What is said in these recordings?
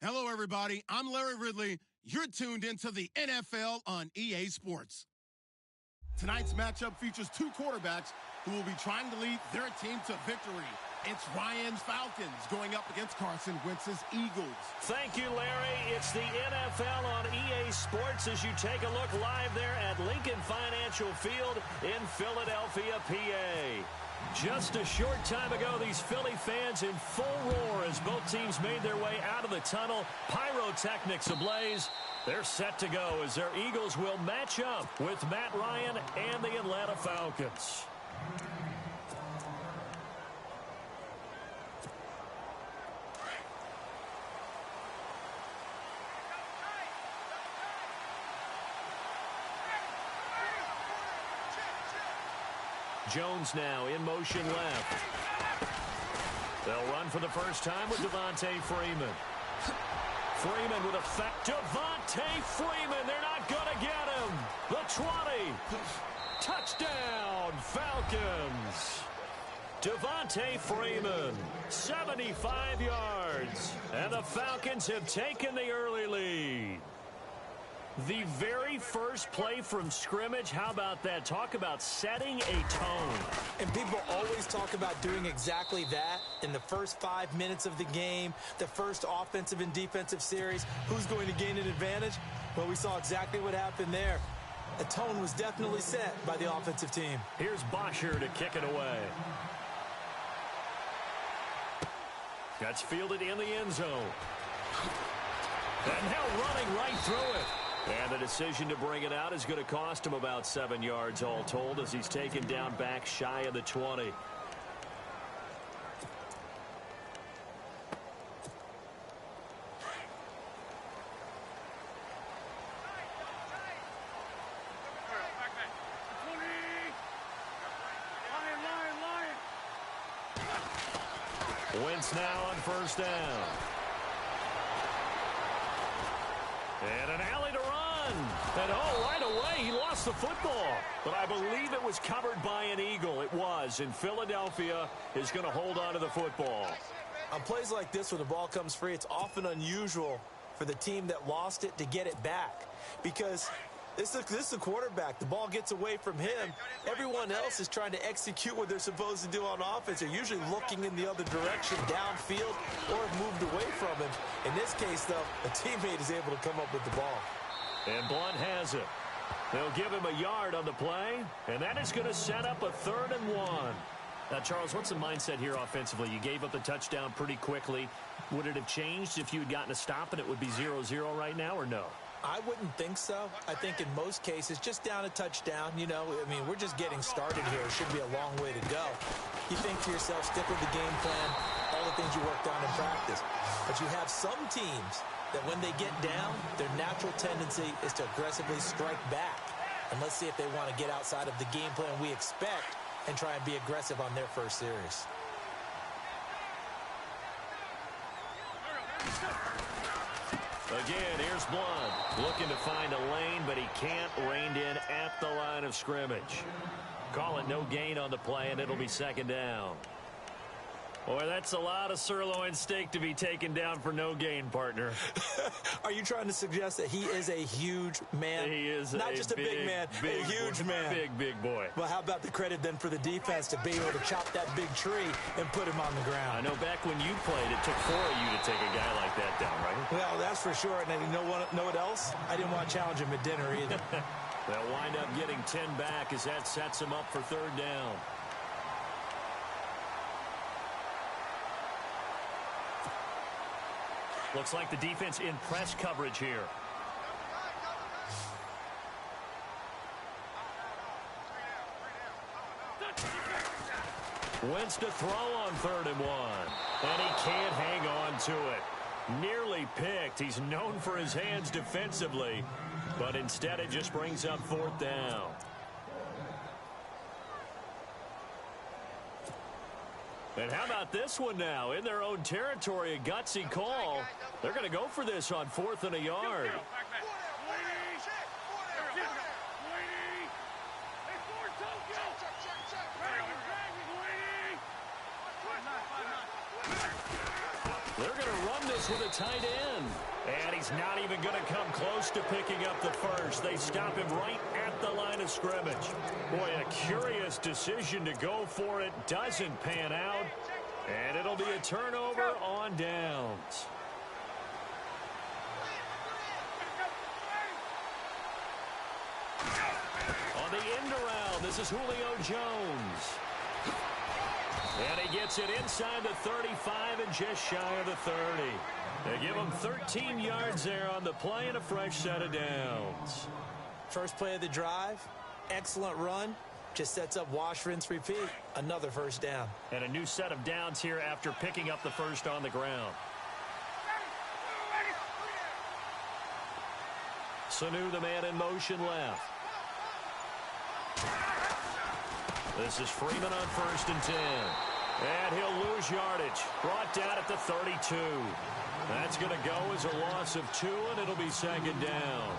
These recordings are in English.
Hello, everybody. I'm Larry Ridley. You're tuned into the NFL on EA Sports. Tonight's matchup features two quarterbacks who will be trying to lead their team to victory. It's Ryan's Falcons going up against Carson Wentz's Eagles. Thank you, Larry. It's the NFL on EA Sports as you take a look live there at Lincoln Financial Field in Philadelphia, PA. Just a short time ago, these Philly fans in full roar as both teams made their way out of the tunnel. Pyrotechnics ablaze. They're set to go as their Eagles will match up with Matt Ryan and the Atlanta Falcons. Jones now in motion left. They'll run for the first time with Devontae Freeman. Freeman with effect. Devontae Freeman. They're not going to get him. The 20. Touchdown, Falcons. Devontae Freeman, 75 yards. And the Falcons have taken the early lead. The very first play from scrimmage, how about that? Talk about setting a tone. And people always talk about doing exactly that in the first 5 minutes of the game, the first offensive and defensive series. Who's going to gain an advantage? Well, we saw exactly what happened there. The tone was definitely set by the offensive team. Here's Bosher to kick it away. That's fielded in the end zone. And now running right through it. And the decision to bring it out is going to cost him about 7 yards all told as he's taken down back shy of the 20. Wentz now on first down. And an alley to run. And right away, he lost the football. But I believe it was covered by an Eagle. It was. And Philadelphia is going to hold on to the football. On plays like this where the ball comes free, it's often unusual for the team that lost it to get it back. Because this is a quarterback. The ball gets away from him. Everyone else is trying to execute what they're supposed to do on offense. They're usually looking in the other direction, downfield, or have moved away from him. In this case, though, a teammate is able to come up with the ball. And Blunt has it. They'll give him a yard on the play, and that is going to set up a 3rd and 1. Now, Charles, what's the mindset here offensively? You gave up the touchdown pretty quickly. Would it have changed if you had gotten a stop and it would be 0-0 right now, or no? I wouldn't think so. I think in most cases, just down a touchdown, we're just getting started here. It should be a long way to go. You think to yourself, stick with the game plan, all the things you worked on in practice. But you have some teams that when they get down, their natural tendency is to aggressively strike back. And let's see if they want to get outside of the game plan we expect and try and be aggressive on their first series. Again, here's Blunt looking to find a lane, but he can't. Reined in at the line of scrimmage. Call it no gain on the play, and it'll be 2nd down. Boy, that's a lot of sirloin steak to be taken down for no gain, partner. Are you trying to suggest that he is a huge man? He is not just a big man, a huge man. Big boy. Well, how about the credit then for the defense to be able to chop that big tree and put him on the ground? I know back when you played, it took 4 of you to take a guy like that down, right? Well, that's for sure. And you know what else? I didn't want to challenge him at dinner either. They'll wind up getting 10 back as that sets him up for 3rd down. Looks like the defense in press coverage here. Wentz to throw on 3rd and 1. And he can't hang on to it. Nearly picked. He's known for his hands defensively. But instead it just brings up 4th down. And how about this one now? In their own territory, a gutsy call. They're going to go for this on 4th and a yard. They're going to run this with a tight end. And he's not even going to come close to picking up the first. They stop him right at the line of scrimmage. Boy, a curious decision to go for it. Doesn't pan out. And it'll be a turnover on downs. On the end around, this is Julio Jones. And he gets it inside the 35 and just shy of the 30. They give him 13 yards there on the play and a fresh set of downs. First play of the drive, excellent run. Just sets up wash, rinse, repeat. Another first down. And a new set of downs here after picking up the first on the ground. Sanu, the man in motion left. This is Freeman on 1st and 10. And he'll lose yardage. Brought down at the 32. That's going to go as a loss of 2, and it'll be 2nd down.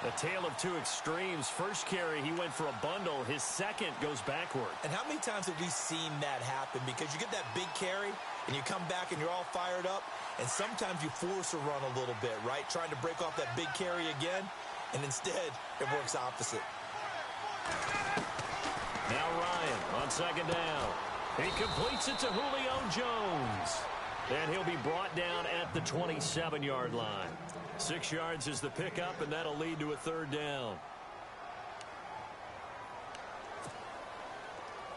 A tale of two extremes. First carry, he went for a bundle. His second goes backward. And how many times have we seen that happen? Because you get that big carry, and you come back and you're all fired up, and sometimes you force a run a little bit, right? Trying to break off that big carry again, and instead it works opposite. Now Ryan on 2nd down. He completes it to Julio Jones. And he'll be brought down at the 27-yard line. 6 yards is the pickup, and that'll lead to a 3rd down.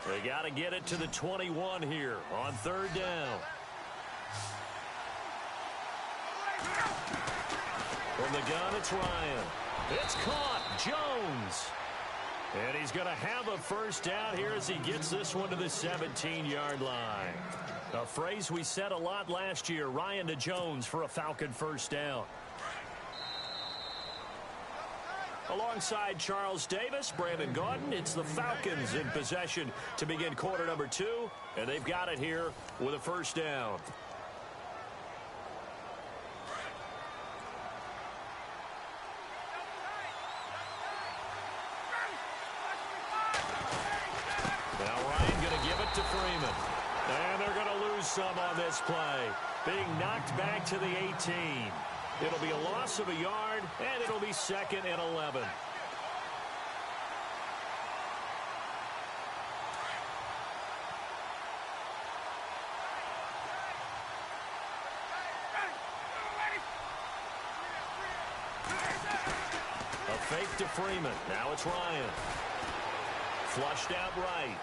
They got to get it to the 21 here on 3rd down. From the gun, it's Ryan. It's caught. Jones. And he's going to have a first down here as he gets this one to the 17-yard line. A phrase we said a lot last year, Ryan to Jones for a Falcon first down. Alongside Charles Davis, Brandon Gaudin, it's the Falcons in possession to begin quarter number 2, and they've got it here with a first down. Now Ryan going to give it to Freeman. And they're going to lose some on this play. Being knocked back to the 18. It'll be a loss of a yard, and it'll be 2nd and 11. A fake to Freeman. Now it's Ryan. Flushed out right.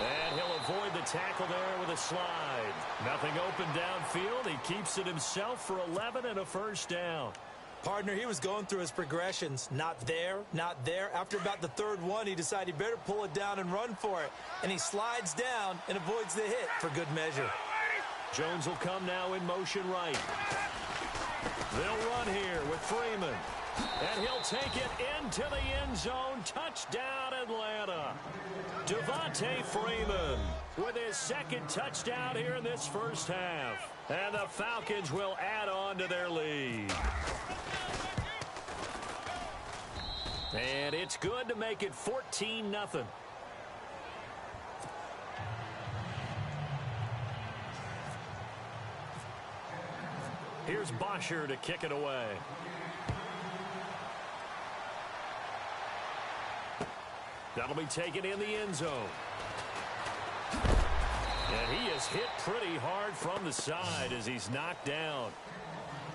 And he'll avoid the tackle there with a slide. Nothing open downfield. He keeps it himself for 11 and a first down. Partner, he was going through his progressions. Not there, not there. After about the 3rd one, he decided he better pull it down and run for it. And he slides down and avoids the hit for good measure. Jones will come now in motion right. They'll run here with Freeman. And he'll take it into the end zone. Touchdown, Atlanta. Devontae Freeman with his 2nd touchdown here in this first half. And the Falcons will add on to their lead. And it's good to make it 14-0. Here's Bosher to kick it away. That'll be taken in the end zone. And he is hit pretty hard from the side as he's knocked down.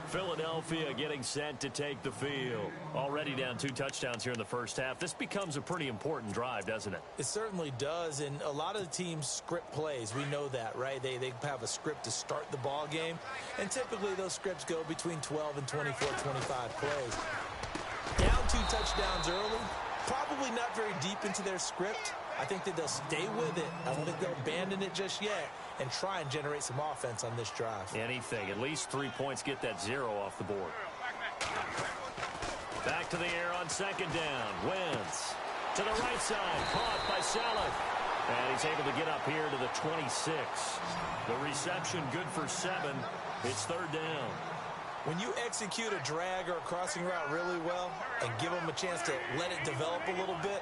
Philadelphia getting set to take the field. Already down 2 touchdowns here in the first half. This becomes a pretty important drive, doesn't it? It certainly does, and a lot of the teams script plays. We know that, right? They have a script to start the ball game, and typically those scripts go between 12 and 24, 25 plays. Down 2 touchdowns early. Probably not very deep into their script. I think that they'll stay with it. I don't think they'll abandon it just yet and try and generate some offense on this drive. Anything. At least 3 points, get that 0 off the board. Back to the air on 2nd down. Wentz to the right side. Caught by Saleh. And he's able to get up here to the 26. The reception good for 7. It's 3rd down. When you execute a drag or a crossing route really well and give them a chance to let it develop a little bit,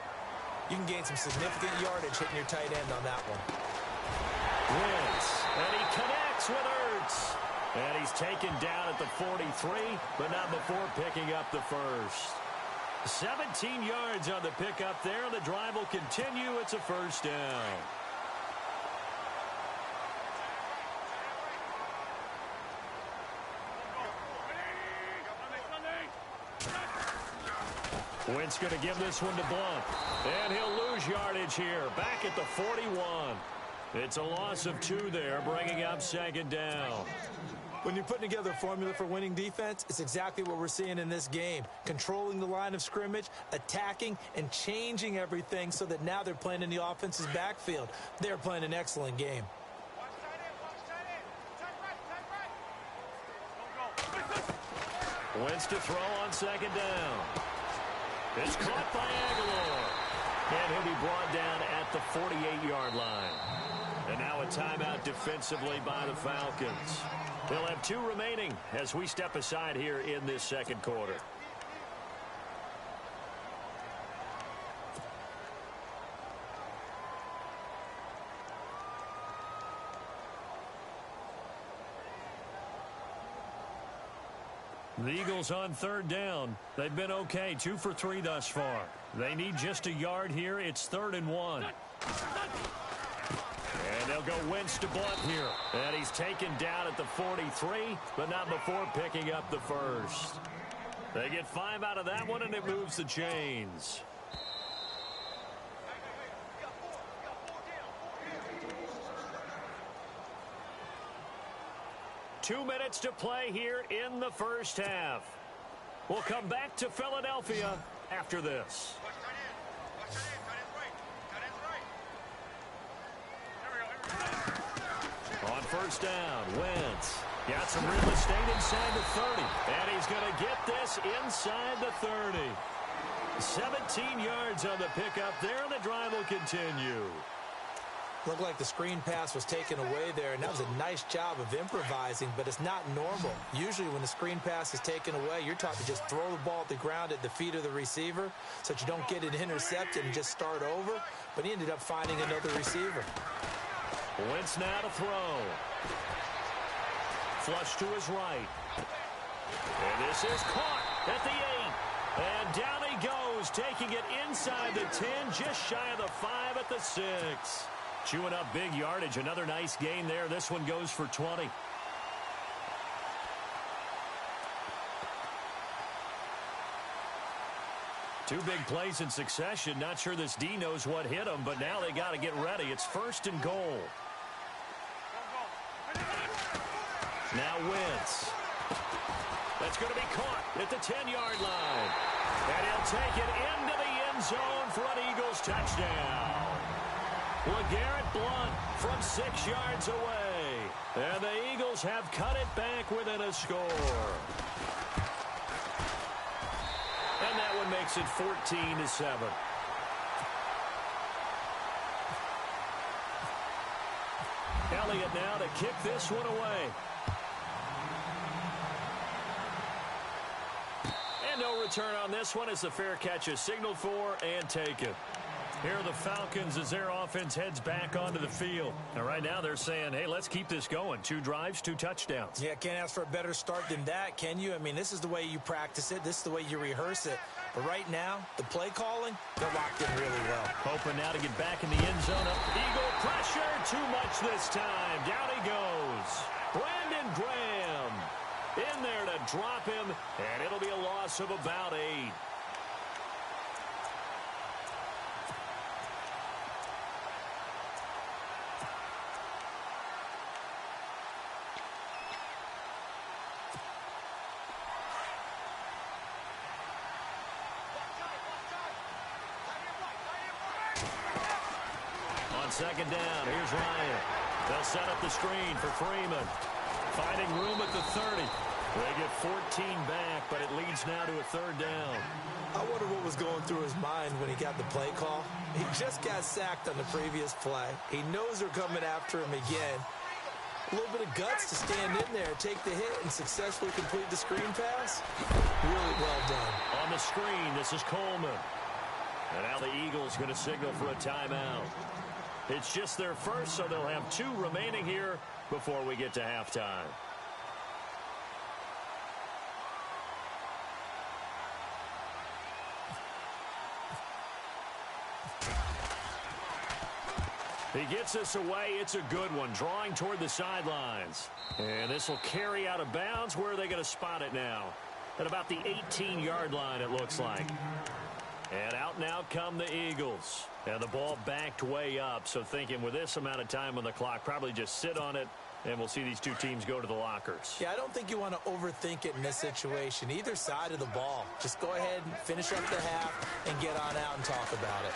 you can gain some significant yardage hitting your tight end on that one. Wentz, and he connects with Ertz. And he's taken down at the 43, but not before picking up the first. 17 yards on the pickup there. The drive will continue. It's a first down. Wentz going to give this one to Blunt. And he'll lose yardage here. Back at the 41. It's a loss of 2 there, bringing up second down. When you're putting together a formula for winning defense, it's exactly what we're seeing in this game. Controlling the line of scrimmage, attacking, and changing everything so that now they're playing in the offense's backfield. They're playing an excellent game. Wentz to throw on second down. It's caught by Aguilar. And he'll be brought down at the 48-yard line. And now a timeout defensively by the Falcons. They'll have 2 remaining as we step aside here in this second quarter. The Eagles on third down. They've been okay, 2 for 3 thus far. They need just a yard here. It's 3rd and 1. And they'll go Wentz to Blunt here. And he's taken down at the 43, but not before picking up the first. They get 5 out of that one, and it moves the chains. Two minutes to play here in the first half. We'll come back to Philadelphia after this. On first down, Wentz got some real estate inside the 30. And he's going to get this inside the 30. 17 yards on the pickup there, and the drive will continue. Looked like the screen pass was taken away there, and that was a nice job of improvising, but it's not normal. Usually when the screen pass is taken away, you're taught to just throw the ball at the ground at the feet of the receiver so that you don't get it intercepted and just start over, but he ended up finding another receiver. Wentz now to throw. Flush to his right. And this is caught at the 8. And down he goes, taking it inside the 10, just shy of the 5 at the 6. Chewing up big yardage. Another nice gain there. This one goes for 20. Two big plays in succession. Not sure this D knows what hit him, but now they got to get ready. It's 1st and goal. Now Wentz. That's going to be caught at the 10-yard line. And he'll take it into the end zone for an Eagles touchdown. LeGarrette Blount from 6 yards away. And the Eagles have cut it back within a score. And that one makes it 14-7. Elliott now to kick this one away. And no return on this one as the fair catch is signaled for and taken. Here are the Falcons as their offense heads back onto the field. And right now they're saying, hey, let's keep this going. 2 drives, 2 touchdowns. Yeah, can't ask for a better start than that, can you? I mean, this is the way you practice it. This is the way you rehearse it. But right now, the play calling, they're locked in really well. Hoping now to get back in the end zone. Eagle pressure, too much this time. Down he goes. Brandon Graham in there to drop him, and it'll be a loss of about 8. Second down, here's Ryan. They'll set up the screen for Freeman. Finding room at the 30. They get 14 back, but it leads now to a 3rd down. I wonder what was going through his mind when he got the play call. He just got sacked on the previous play. He knows they're coming after him again. A little bit of guts to stand in there, take the hit, and successfully complete the screen pass. Really well done. On the screen, this is Coleman. And now the Eagles going to signal for a timeout. It's just their first, so they'll have 2 remaining here before we get to halftime. He gets this away. It's a good one, drawing toward the sidelines. And this will carry out of bounds. Where are they going to spot it now? At about the 18-yard line, it looks like. And out now come the Eagles. And the ball backed way up. So thinking with this amount of time on the clock, probably just sit on it, and we'll see these two teams go to the lockers. Yeah, I don't think you want to overthink it in this situation. Either side of the ball. Just go ahead and finish up the half and get on out and talk about it.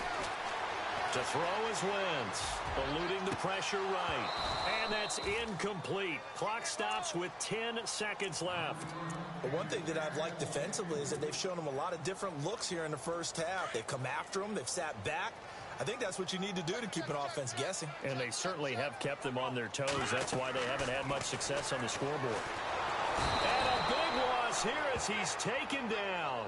To throw is Wentz, eluding the pressure right. And that's incomplete. Clock stops with 10 seconds left. But one thing that I've liked defensively is that they've shown them a lot of different looks here in the first half. They've come after them. They've sat back. I think that's what you need to do to keep an offense guessing. And they certainly have kept them on their toes. That's why they haven't had much success on the scoreboard. And a big loss here as he's taken down.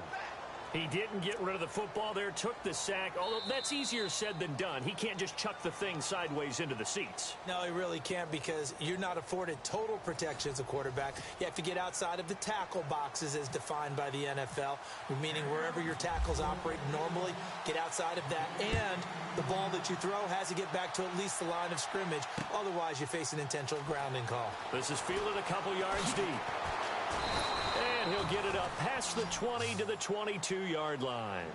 He didn't get rid of the football there, took the sack, although that's easier said than done. He can't just chuck the thing sideways into the seats. No, he really can't, because you're not afforded total protection as a quarterback. You have to get outside of the tackle boxes as defined by the NFL, meaning wherever your tackles operate normally, get outside of that. And the ball that you throw has to get back to at least the line of scrimmage. Otherwise, you face an intentional grounding call. This is fielded a couple yards deep. And he'll get it up past the 20 to the 22-yard line.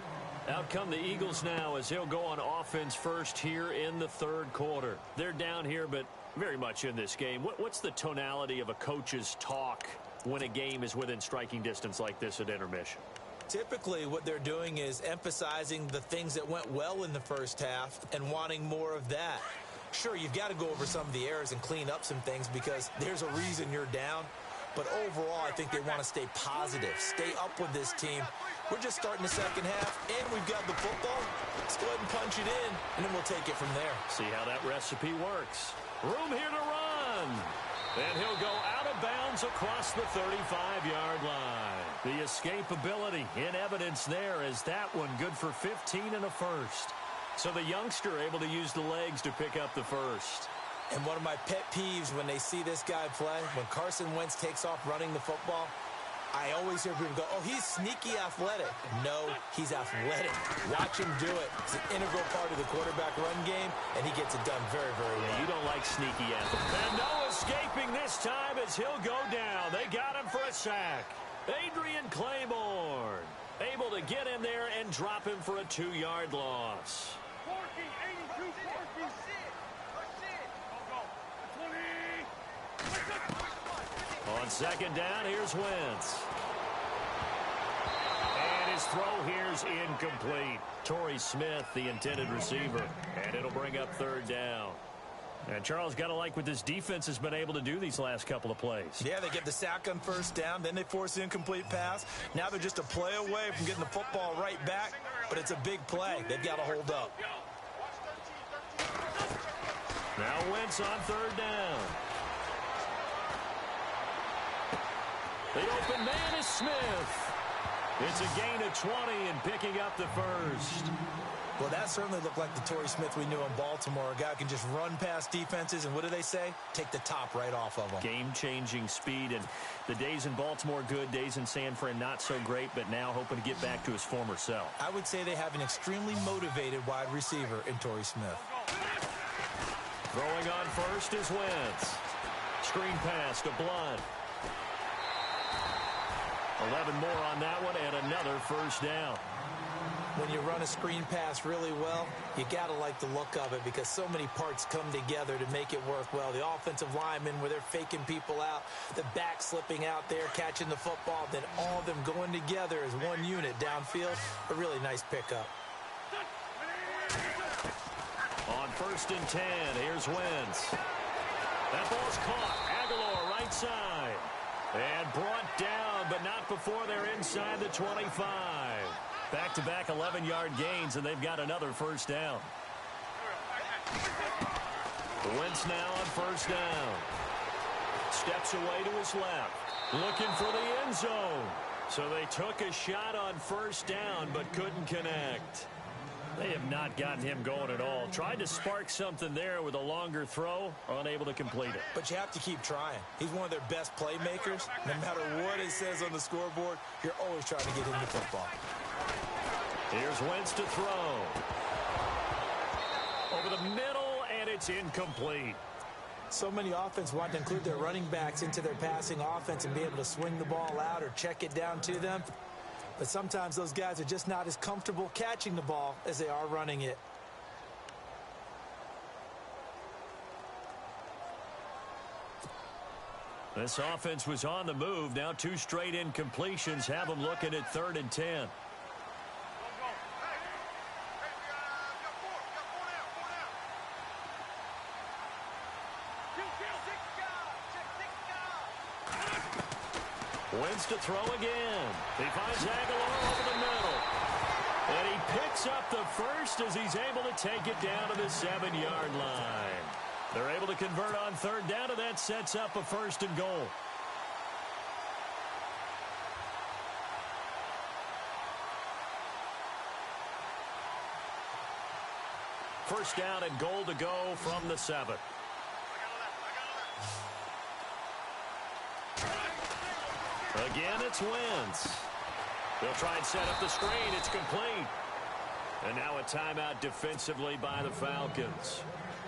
Out come the Eagles now as he'll go on offense first here in the third quarter. They're down here, but very much in this game. What's the tonality of a coach's talk when a game is within striking distance like this at intermission? Typically, what they're doing is emphasizing the things that went well in the first half and wanting more of that. Sure, you've got to go over some of the errors and clean up some things because there's a reason you're down. But overall, I think they want to stay positive, stay up with this team. We're just starting the second half, and we've got the football. Let's go ahead and punch it in, and then we'll take it from there. See how that recipe works. Room here to run. And he'll go out of bounds across the 35-yard line. The escapability in evidence there as that one good for 15 and a first. So the youngster able to use the legs to pick up the first. And one of my pet peeves when they see this guy play, when Carson Wentz takes off running the football, I always hear people go, oh, he's sneaky athletic. No, he's athletic. Watch him do it. It's an integral part of the quarterback run game, and he gets it done very, very well. You don't like sneaky athletes. And no escaping this time as he'll go down. They got him for a sack. Adrian Claiborne able to get in there and drop him for a 2-yard loss. On second down, here's Wentz. And his throw here's incomplete. Torrey Smith, the intended receiver. And it'll bring up third down. And Charles, got to like what this defense has been able to do these last couple of plays. Yeah, they get the sack on first down, then they force the incomplete pass. Now they're just a play away from getting the football right back, but it's a big play. They've got to hold up. Now Wentz on third down. The open man is Smith. It's a gain of 20 and picking up the first. Well, that certainly looked like the Torrey Smith we knew in Baltimore. A guy who can just run past defenses, and what do they say? Take the top right off of them. Game-changing speed, and the days in Baltimore good, days in San Fran not so great, but now hoping to get back to his former self. I would say they have an extremely motivated wide receiver in Torrey Smith. Throwing on first is Wentz. Screen pass to Blunt. 11 more on that one, and another first down. When you run a screen pass really well, you got to like the look of it because so many parts come together to make it work well. The offensive linemen, where they're faking people out, the back slipping out there, catching the football, then all of them going together as one unit downfield. A really nice pickup. On first and 10, here's Wentz. That ball's caught. Aguilar right side. And brought down, but not before they're inside the 25. Back-to-back 11-yard gains, and they've got another first down. Wentz now on first down. Steps away to his left. Looking for the end zone. So they took a shot on first down, but couldn't connect. They have not gotten him going at all. Tried to spark something there with a longer throw, unable to complete it. But you have to keep trying. He's one of their best playmakers. No matter what it says on the scoreboard, you're always trying to get him the football. Here's Wentz to throw. Over the middle, and it's incomplete. So many offense want to include their running backs into their passing offense and be able to swing the ball out or check it down to them. But sometimes those guys are just not as comfortable catching the ball as they are running it. This offense was on the move. Now 2 straight incompletions have them looking at 3rd and 10. Wins to throw again. He finds Aguilar over the middle. And he picks up the first as he's able to take it down to the 7-yard line. They're able to convert on 3rd down, and that sets up a 1st and goal. First down and goal to go from the 7. Again, it's Wentz. They'll try and set up the screen. It's complete. And now a timeout defensively by the Falcons.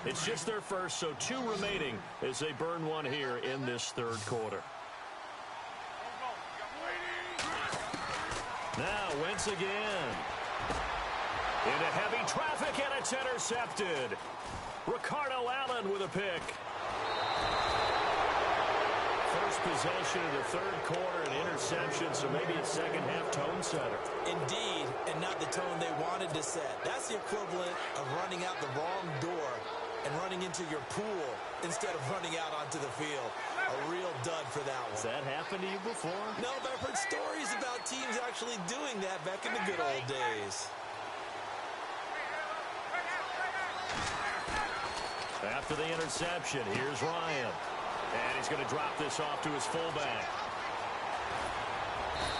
It's just their first, so 2 remaining as they burn one here in this 3rd quarter. Now Wentz again. Into heavy traffic, and it's intercepted. Ricardo Allen with a pick. First possession of the 3rd quarter, an interception, so maybe a second-half tone setter. Indeed, and not the tone they wanted to set. That's the equivalent of running out the wrong door and running into your pool instead of running out onto the field. A real dud for that one. Has that happened to you before? No, but I've heard stories about teams actually doing that back in the good old days. After the interception, here's Ryan. And he's going to drop this off to his fullback.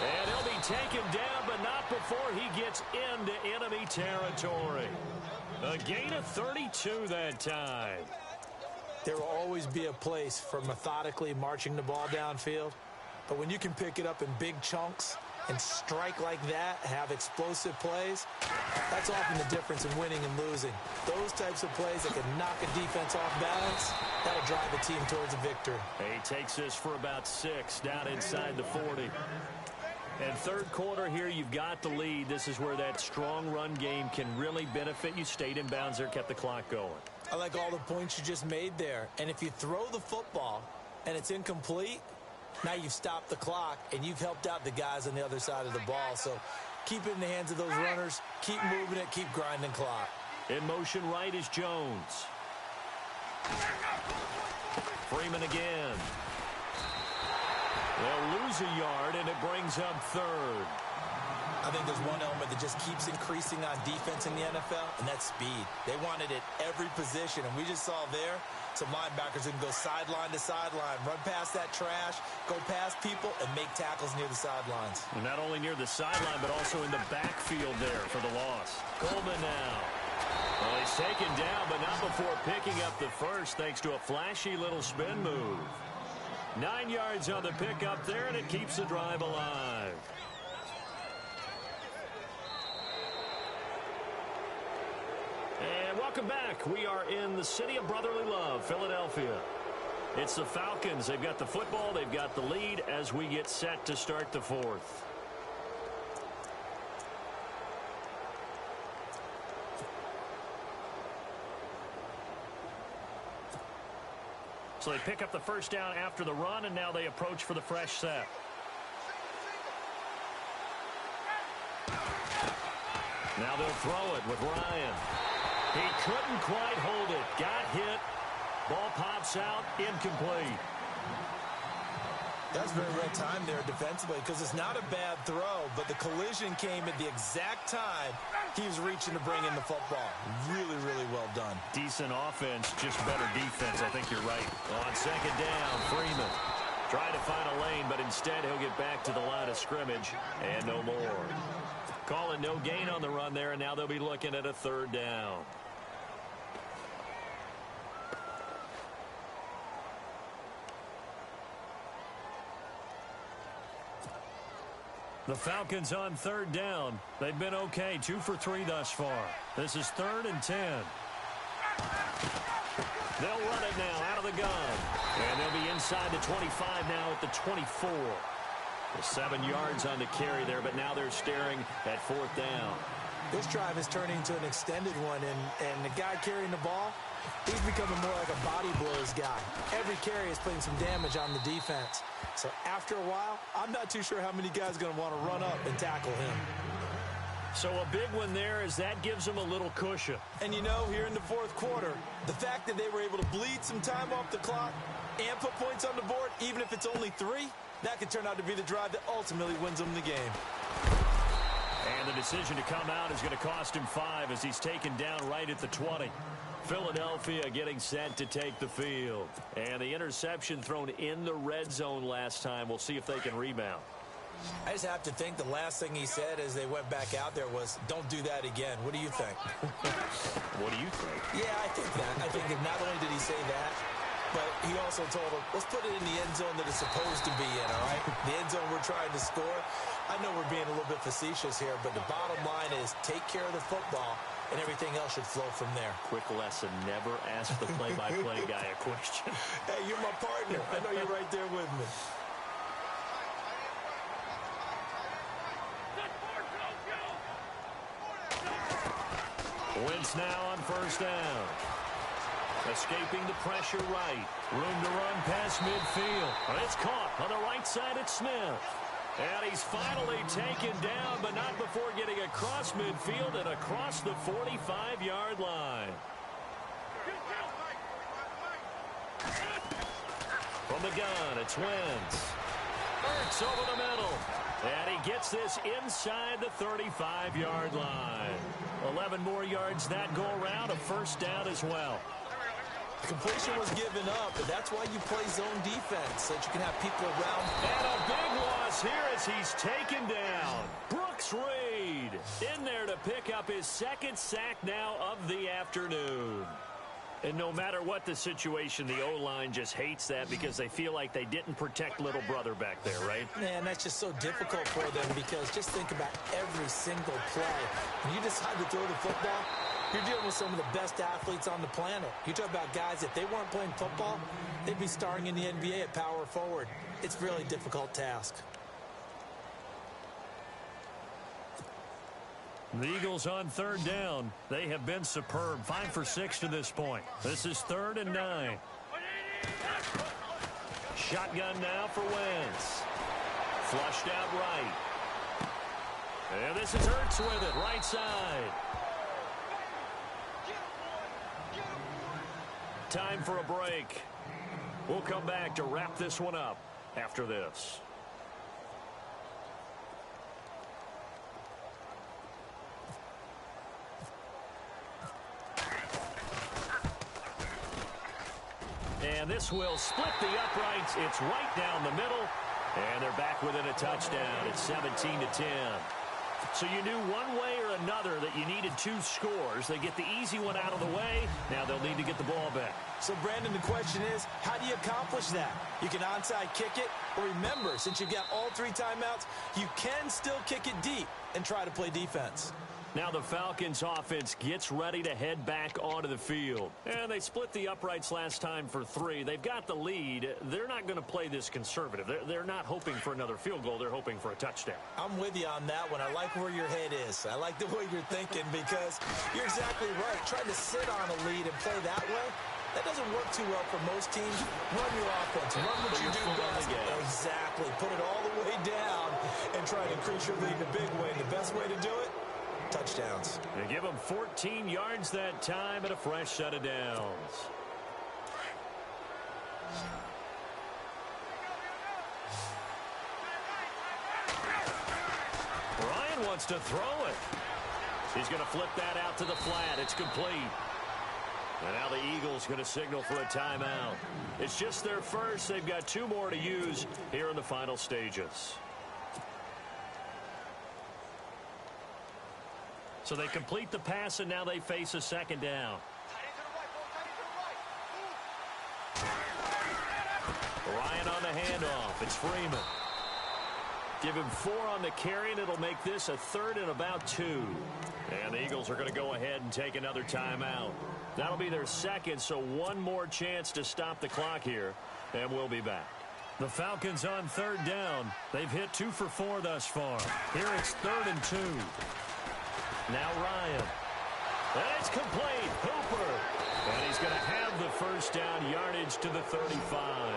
And he'll be taken down, but not before he gets into enemy territory. A gain of 32 that time. There will always be a place for methodically marching the ball downfield. But when you can pick it up in big chunks and strike like that, have explosive plays, that's often the difference in winning and losing. Those types of plays that can knock a defense off balance, that'll drive a team towards a victory. He takes this for about 6 down inside the 40. And 3rd quarter here, you've got the lead. This is where that strong run game can really benefit you. Stayed in bounds there, kept the clock going. I like all the points you just made there. And if you throw the football and it's incomplete, now you've stopped the clock and you've helped out the guys on the other side of the ball. So keep it in the hands of those runners. Keep moving it. Keep grinding clock. In motion right is Jones. Freeman again. They'll lose a yard, and it brings up 3rd. I think there's one element that just keeps increasing on defense in the NFL, and that's speed. They want it at every position, and we just saw there some linebackers who can go sideline to sideline, run past that trash, go past people, and make tackles near the sidelines. And not only near the sideline, but also in the backfield there for the loss. Coleman now. Well, he's taken down, but not before picking up the first, thanks to a flashy little spin move. 9 yards on the pickup there, and it keeps the drive alive. And welcome back. We are in the city of brotherly love, Philadelphia. It's the Falcons. They've got the football. They've got the lead as we get set to start the 4th. So they pick up the first down after the run, and now they approach for the fresh set. Now they'll throw it with Ryan. He couldn't quite hold it. Got hit. Ball pops out. Incomplete. That's very well timed there defensively because it's not a bad throw, but the collision came at the exact time he was reaching to bring in the football. Really, really well done. Decent offense, just better defense. I think you're right. On second down, Freeman trying to find a lane, but instead he'll get back to the line of scrimmage and no more. Call it no gain on the run there, and now they'll be looking at a 3rd down. The Falcons on 3rd down. They've been okay, 2 for 3 thus far. This is 3rd and 10. They'll run it now out of the gun. And they'll be inside the 25 now at the 24. 7 yards on the carry there, but now they're staring at 4th down. This drive is turning into an extended one, and the guy carrying the ball, he's becoming more like a body blows guy. Every carry is putting some damage on the defense. So after a while, I'm not too sure how many guys are going to want to run up and tackle him. So a big one there as that gives them a little cushion. And you know, here in the 4th quarter, the fact that they were able to bleed some time off the clock and put points on the board, even if it's only 3, that could turn out to be the drive that ultimately wins them the game. And the decision to come out is going to cost him 5 as he's taken down right at the 20. Philadelphia getting set to take the field. And the interception thrown in the red zone last time. We'll see if they can rebound. I just have to think the last thing he said as they went back out there was, don't do that again. What do you think? What do you think? Yeah, I think that. I think that not only did he say that, but he also told them, let's put it in the end zone that it's supposed to be in, all right? The end zone we're trying to score. I know we're being a little bit facetious here, but the bottom line is take care of the football, and everything else should flow from there. Quick lesson, never ask the play-by-play guy a question. Hey, you're my partner. I know you're right there with me. Wentz now on 1st down. Escaping the pressure right. Room to run past midfield. It's caught on the right side at Smith. And he's finally taken down, but not before getting across midfield and across the 45-yard line. From the gun, it's Wentz. Ertz over the middle. And he gets this inside the 35-yard line. 11 more yards that go around, a 1st down as well. Completion was given up, but that's why you play zone defense, so that you can have people around. And a big loss here as he's taken down. Brooks Reed in there to pick up his 2nd sack now of the afternoon. And no matter what the situation, the O-line just hates that because they feel like they didn't protect little brother back there, right? Man, that's just so difficult for them because just think about every single play. When you decide to throw the football, you're dealing with some of the best athletes on the planet. You talk about guys, if they weren't playing football, they'd be starring in the NBA at power forward. It's a really difficult task. The Eagles on 3rd down. They have been superb. 5 for 6 to this point. This is 3rd and 9. Shotgun now for Wentz. Flushed out right. And this is Ertz with it, right side. Time for a break. We'll come back to wrap this one up after this. And this will split the uprights. It's right down the middle. And they're back within a touchdown. It's 17-10. So you knew one way or another that you needed 2 scores. They get the easy one out of the way. Now they'll need to get the ball back. So, Brandon, the question is, how do you accomplish that? You can onside kick it. Or remember, since you've got all 3 timeouts, you can still kick it deep and try to play defense. Now the Falcons offense gets ready to head back onto the field. And they split the uprights last time for 3. They've got the lead. They're not going to play this conservative. They're not hoping for another field goal. They're hoping for a touchdown. I'm with you on that one. I like where your head is. I like the way you're thinking because you're exactly right. Trying to sit on a lead and play that way, that doesn't work too well for most teams. Run your offense. Run what you do best. Exactly. Put it all the way down and try to increase your lead in a big way. And the best way to do it, touchdowns. They give them 14 yards that time and a fresh set of downs. Ryan wants to throw it. He's going to flip that out to the flat. It's complete. And now the Eagles going to signal for a timeout. It's just their first. They've got 2 more to use here in the final stages. So they complete the pass, and now they face a 2nd down. Ryan on the handoff. It's Freeman. Give him 4 on the carry, and it'll make this a 3rd and about 2. And the Eagles are going to go ahead and take another timeout. That'll be their 2nd, so one more chance to stop the clock here, and we'll be back. The Falcons on 3rd down. They've hit 2 for 4 thus far. Here it's 3rd and 2. Now Ryan. And it's complete. Hooper. And he's going to have the first down yardage to the 35.